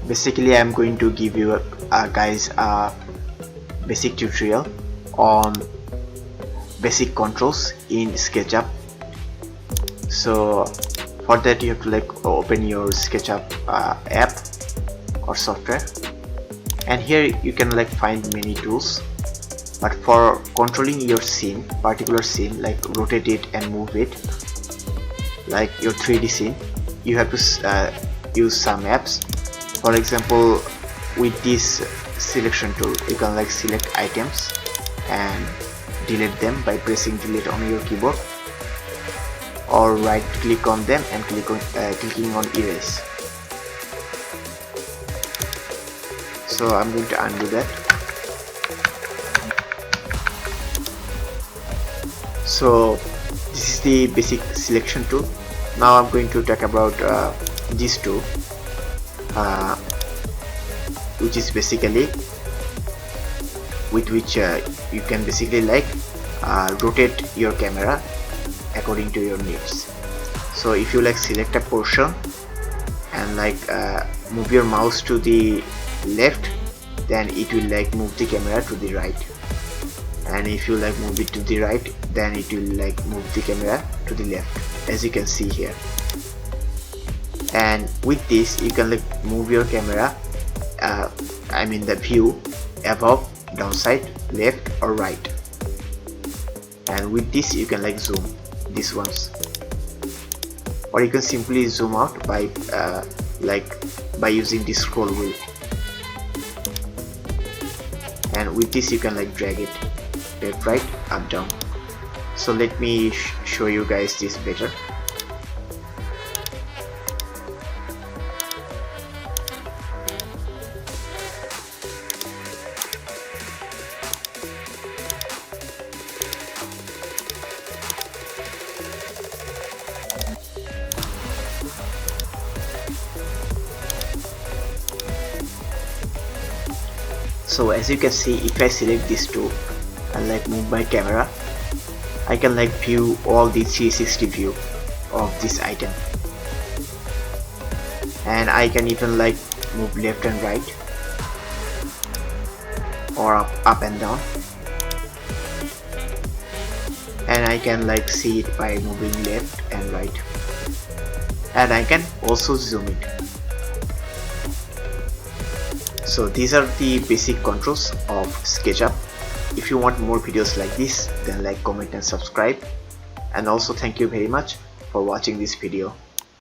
Basically I'm going to give you guys a basic tutorial on basic controls in Sketchup. So for that you have to like open your Sketchup app or software, and here you can like find many tools. But for controlling your scene, particular scene, like rotate it and move it, like your 3D scene, you have to use some apps. For example, with this selection tool, you can like select items and delete them by pressing delete on your keyboard, or right click on them and clicking on erase. So I'm going to undo that. So this is the basic selection tool. Now I'm going to talk about this tool, which is basically with which you can basically like rotate your camera according to your needs. So if you like select a portion and like move your mouse to the left, then it will like move the camera to the right, and if you like move it to the right, then it will like move the camera to the left, as you can see here. And with this you can like move your camera, I mean the view above, downside, left or right. And with this you can like zoom these ones, or you can simply zoom out by using this scroll wheel. And with this you can like drag it left, right, up, down. So let me show you guys this better. So as you can see, if I select this tool and like move my camera, I can like view all the 360 view of this item, and I can even like move left and right, or up and down, and I can like see it by moving left and right, and I can also zoom it. So these are the basic controls of Sketchup. If you want more videos like this, then like, comment and subscribe. And also thank you very much for watching this video.